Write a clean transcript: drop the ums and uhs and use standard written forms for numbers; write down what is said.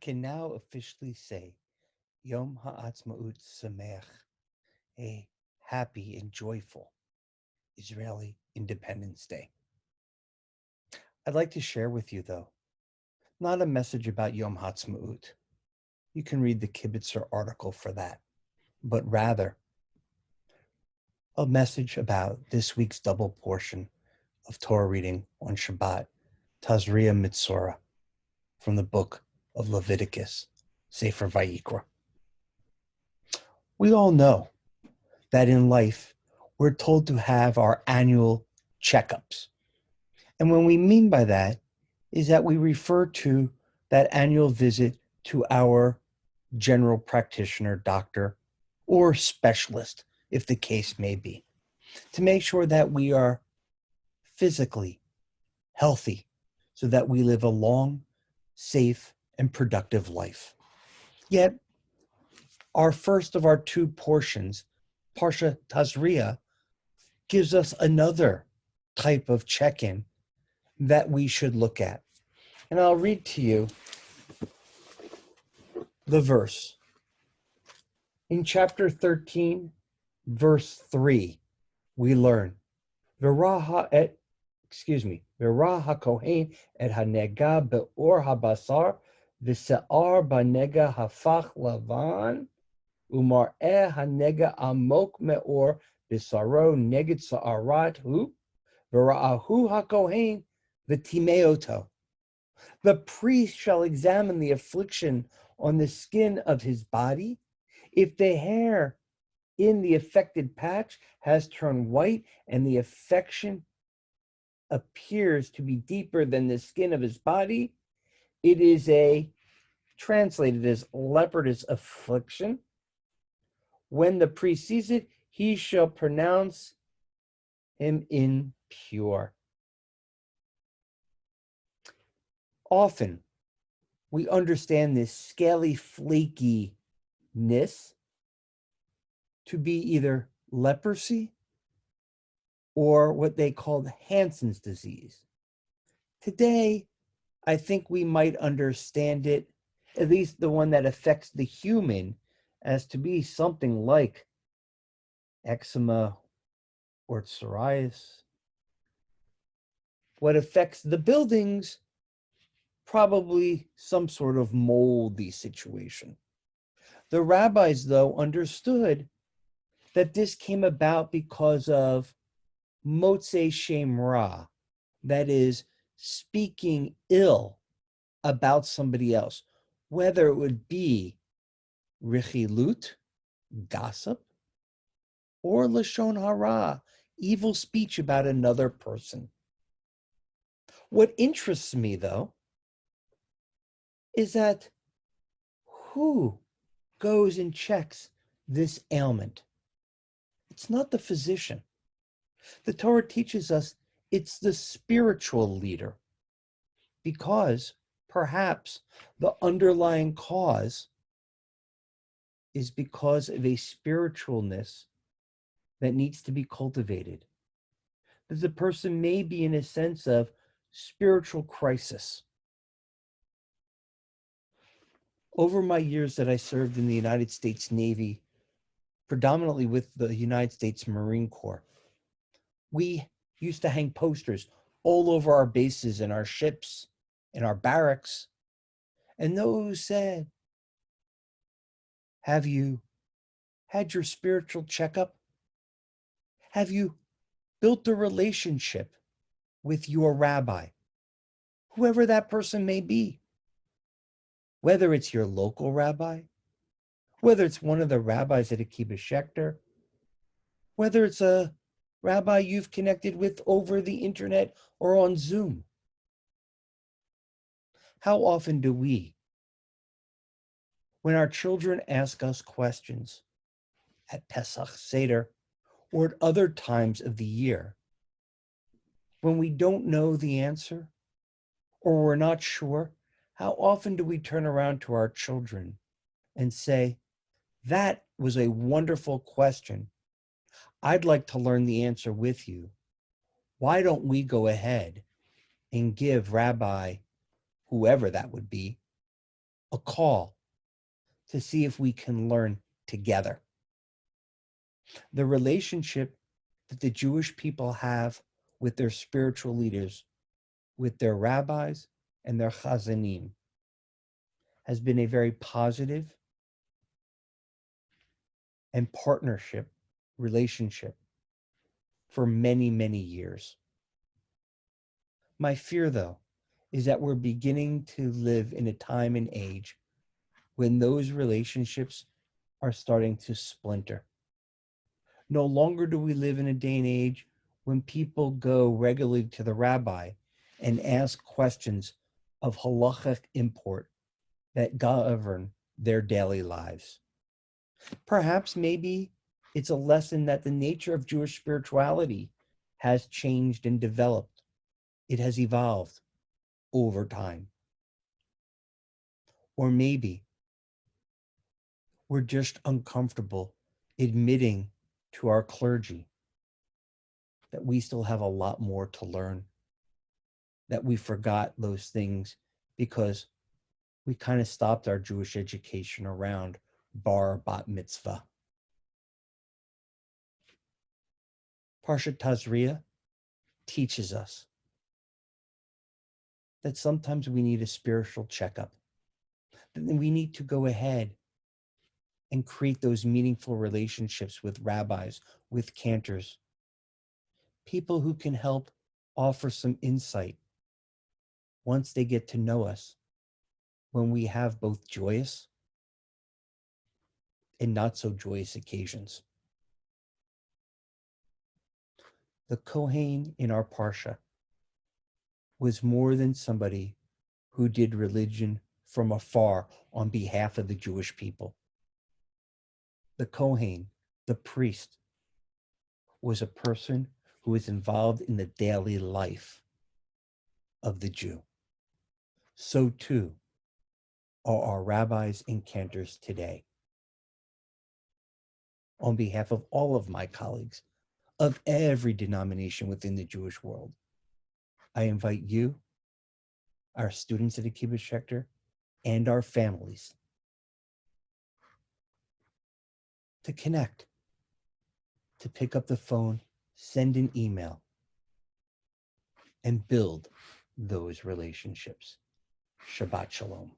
can now officially say Yom Ha'atzmaut Sameach, a happy and joyful Israeli Independence Day. I'd like to share with you, though, not a message about Yom Ha'atzmaut. You can read the Kibitzer article for that, but rather a message about this week's double portion of Torah reading on Shabbat, Tazria-Metzora, from the book of Leviticus, Sefer Vayikra. We all know that in life, we're told to have our annual checkups. And what we mean by that is that we refer to that annual visit to our general practitioner, doctor, or specialist, if the case may be, to make sure that we are physically healthy so that we live a long, safe, and productive life. Yet, our first of our two portions, Parsha Tazria, gives us another type of check-in that we should look at. And I'll read to you the verse. In chapter 13, verse 3, we learn, V'ra ha-kohen et hanega be'or habasar v'se'ar ba'nega hafach lavan umar'eh hanega amok me'or b'saro neged sa'arat hu v'ra'ahu ha-kohen v'timeoto. The priest shall examine the affliction on the skin of his body. If the hair in the affected patch has turned white and the affection appears to be deeper than the skin of his body, it is translated as leprous affliction. When the priest sees it, he shall pronounce him impure. Often, we understand this scaly flakiness to be either leprosy or what they called Hansen's disease. Today, I think we might understand it, at least the one that affects the human, as to be something like eczema or psoriasis. What affects the buildings, probably some sort of moldy situation. The rabbis, though, understood that this came about because of Motzei Shem Ra, that is, speaking ill about somebody else, whether it would be Richilut, gossip, or Lashon Hara, evil speech about another person. What interests me, though, is that who goes and checks this ailment? It's not the physician. The Torah teaches us it's the spiritual leader, because perhaps the underlying cause is because of a spiritualness that needs to be cultivated. That the person may be in a sense of spiritual crisis. Over my years that I served in the United States Navy, predominantly with the United States Marine Corps, we used to hang posters all over our bases and our ships and our barracks. And those said, have you had your spiritual checkup? Have you built a relationship with your rabbi, whoever that person may be? Whether it's your local rabbi, whether it's one of the rabbis at Akiba Schechter, whether it's a rabbi you've connected with over the internet or on Zoom. How often do we, when our children ask us questions at Pesach Seder or at other times of the year, when we don't know the answer or we're not sure, how often do we turn around to our children and say, that was a wonderful question. I'd like to learn the answer with you. Why don't we go ahead and give Rabbi, whoever that would be, a call to see if we can learn together. The relationship that the Jewish people have with their spiritual leaders, with their rabbis and their chazanim, has been a very positive and partnership relationship for many, many years. My fear, though, is that we're beginning to live in a time and age when those relationships are starting to splinter. No longer do we live in a day and age when people go regularly to the rabbi and ask questions of halachic import that govern their daily lives. Perhaps maybe it's a lesson that the nature of Jewish spirituality has changed and developed. It has evolved over time. Or maybe we're just uncomfortable admitting to our clergy that we still have a lot more to learn, that we forgot those things because we kind of stopped our Jewish education around bar bat mitzvah. Parshat Tazria teaches us that sometimes we need a spiritual checkup, that we need to go ahead and create those meaningful relationships with rabbis, with cantors, people who can help offer some insight once they get to know us, when we have both joyous and not so joyous occasions. The Kohen in our Parsha was more than somebody who did religion from afar on behalf of the Jewish people. The Kohen, the priest, was a person who was involved in the daily life of the Jew. So too are our rabbis and cantors today. On behalf of all of my colleagues, of every denomination within the Jewish world, I invite you, our students at the Kibbutz Schechter, and our families to connect, to pick up the phone, send an email, and build those relationships. Shabbat Shalom.